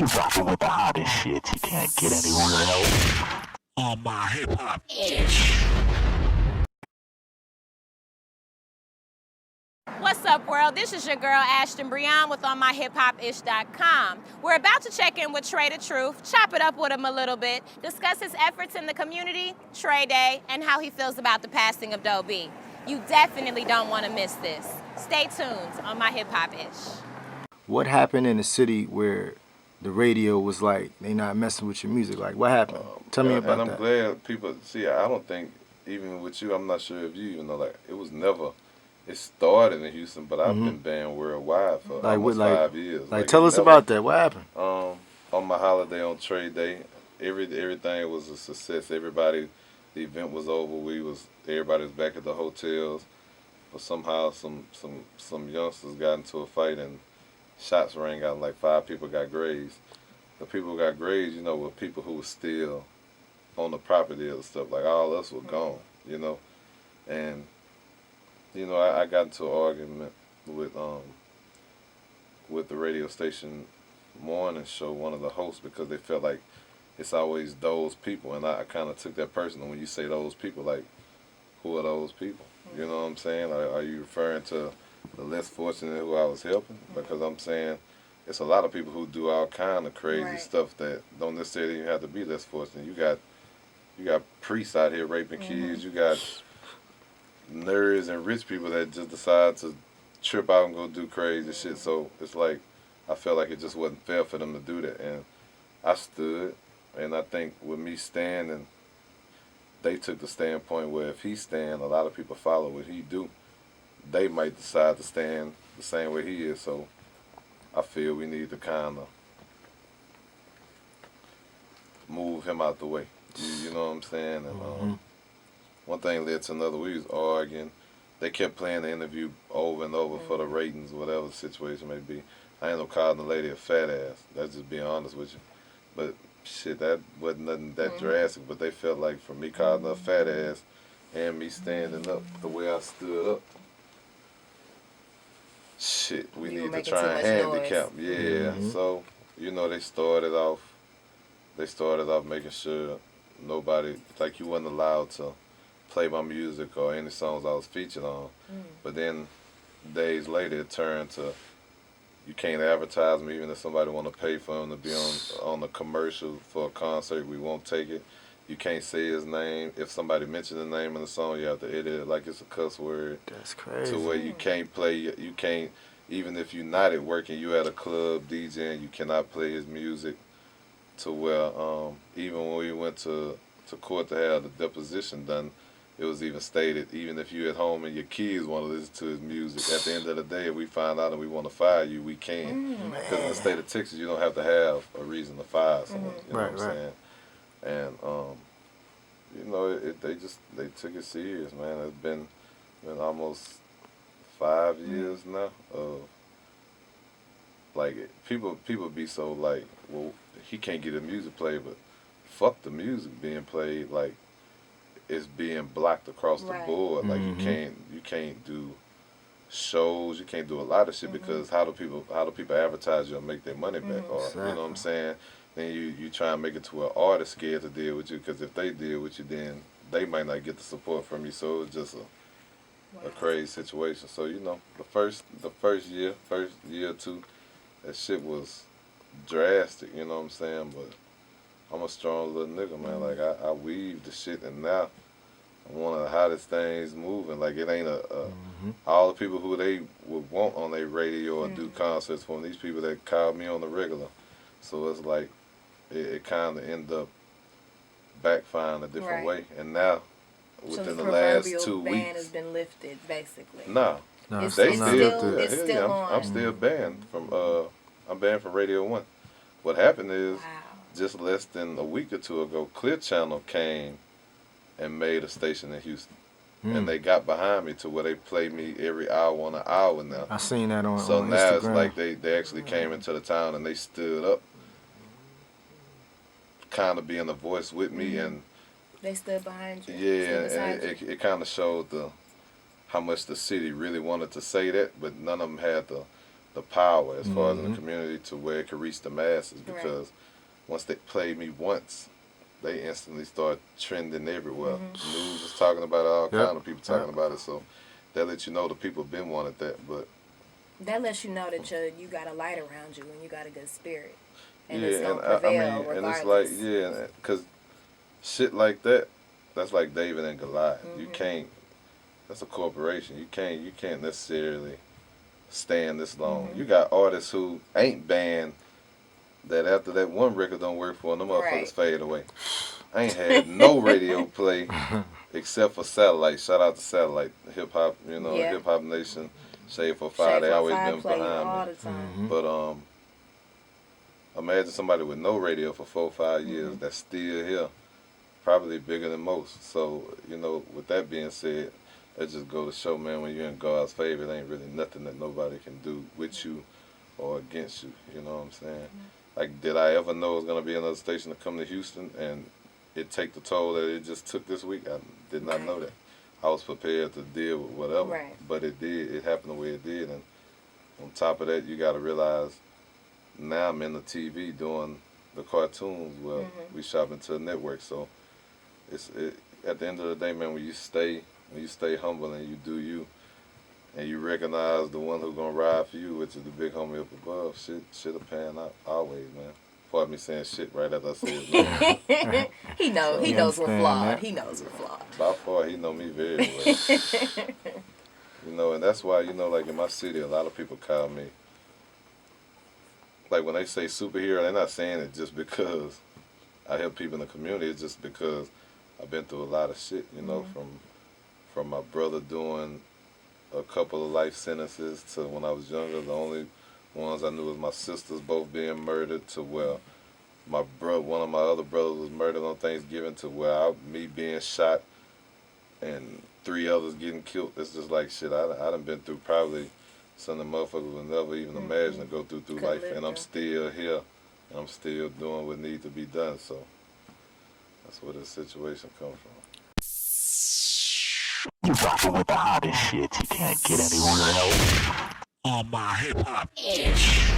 rocking with the hottest shit. You can't get anywhere else. On my hip hop ish. What's up, world? This is your girl, Ashton Breon, with OMHHI.com. We're about to check in with Trae Tha Truth, chop it up with him a little bit, discuss his efforts in the community, Trae Day, and how he feels about the passing of Doe B. You definitely don't want to miss this. Stay tuned on My Hip Hop Ish. What happened in the city where the radio was like, they not messing with your music? Like, what happened? Tell me about that. And I'm glad people, see, I don't think, even with you, I'm not sure if you even know, like, it was never, it started in Houston, but I've been banned worldwide for Like, almost 5 years. Like, tell us about that. What happened? On my holiday on Trae Day, everything was a success. Everybody, the event was over. Everybody was back at the hotels, but somehow some youngsters got into a fight and shots rang out. Like 5 people got grazed. The people who got grazed, you know, were people who were still on the property and stuff. Like all us were gone, you know, and you know, I got into an argument with the radio station morning show, one of the hosts, because they felt like it's always those people, and I kind of took that personal. When you say those people, like, who are those people? You know what I'm saying? Are you referring to the less fortunate who I was helping? Because I'm saying it's a lot of people who do all kind of crazy stuff that don't necessarily even have to be less fortunate. You got priests out here raping kids. You got nerds and rich people that just decide to trip out and go do crazy shit. So it's like, I felt like it just wasn't fair for them to do that. And I stood, and I think with me standing, they took the standpoint where if he stand, a lot of people follow what he do. They might decide to stand the same way he is. So I feel we need to kind of move him out the way. You know what I'm saying? And one thing led to another. We was arguing. They kept playing the interview over and over for the ratings, whatever the situation may be. I ain't no calling the lady a fat ass. That's just being honest with you. But shit, that wasn't nothing that drastic. But they felt like for me calling her a fat ass and me standing up the way I stood up, shit, we need to try and handicap. Yeah. So, you know, they started off making sure nobody, like you wasn't allowed to play my music or any songs I was featured on. But then days later it turned to, you can't advertise me even if somebody want to pay for him to be on a commercial for a concert. We won't take it. You can't say his name. If somebody mentioned the name in the song, you have to edit it like it's a cuss word. That's crazy. To where you can't play, you can't, even if you're not at work and you at a club DJing, you cannot play his music. To where even when we went to court to have the deposition done, it was even stated, even if you're at home and your kids want to listen to his music, at the end of the day, if we find out and we want to fire you, we can. Because in the state of Texas, you don't have to have a reason to fire someone. You know what I'm saying? And, you know, they took it serious, man. It's been almost 5 years now of, like, people be so like, well, he can't get his music played, but fuck the music being played, like, it's being blocked across the board. Like you can't do shows, you can't do a lot of shit because how do people advertise you and make their money back? Or you know what I'm saying? Then you try and make it to an artist scared to deal with you, because if they deal with you, then they might not get the support from you. So it's just a crazy situation. So you know, the first year or two, that shit was drastic. You know what I'm saying? But I'm a strong little nigga, man. Like I weave the shit, and now I'm one of the hottest things moving. Like it ain't all the people who they would want on their radio or do concerts for them, these people that call me on the regular. So it's like it kind of end up backfiring a different way. And now within the last 2 weeks, ban has been lifted, basically. No, it's they it's still on. I'm still banned from I'm banned from Radio 1. What happened is, just less than a week or two ago, Clear Channel came and made a station in Houston. And they got behind me to where they play me every hour on an hour now. I seen that on So on now Instagram. it's like they actually came into the town and they stood up, kind of being a voice with me. And they stood behind you. Yeah, and it kind of showed how much the city really wanted to say that, but none of them had the the power as far as in the community to where it could reach the masses, because once they play me once, they instantly start trending everywhere. News is talking about it, all kind of people talking about it, so that lets you know the people been wanted that. But that lets you know that you got a light around you and you got a good spirit, and yeah, it's gonna and prevail and it's like because shit like that, that's like David and Goliath. You can't. That's a corporation. You can't necessarily stand this long. You got artists who ain't banned that after that one record don't work for them, motherfuckers fade away. I ain't had no radio play except for satellite. Shout out to satellite hip hop, Hip Hop Nation, Shade for Five. They always been behind me. The time. But imagine somebody with no radio for 4 or 5 years that's still here, probably bigger than most. So with that being said, that just go to show, man, when you're in God's favor, it ain't really nothing that nobody can do with you or against you. You know what I'm saying? Like, did I ever know it was going to be another station to come to Houston and it take the toll that it just took this week? I did not know that. I was prepared to deal with whatever, but it did. It happened the way it did. And on top of that, you got to realize now I'm in the TV doing the cartoons. Well, we shop into a network, so at the end of the day, man, when you stay humble and you do you, and you recognize the one who's gonna ride for you, which is the big homie up above, shit'll pan out always, man. Pardon me saying shit right after I said it. He knows we're flawed. He knows we're flawed. By far, he know me very well. And that's why, like in my city, a lot of people call me, like when they say superhero, they're not saying it just because I help people in the community. It's just because I've been through a lot of shit, from my brother doing a couple of life sentences to when I was younger. The only ones I knew was my sisters both being murdered, to where one of my other brothers was murdered on Thanksgiving, to where me being shot and 3 others getting killed. It's just like shit. I done been through probably something motherfuckers would never even imagine to go through life, and I'm still here, and I'm still doing what needs to be done. So that's where this situation comes from. You rockin' with the hottest shit you can't get anywhere else. On my hip hop itch.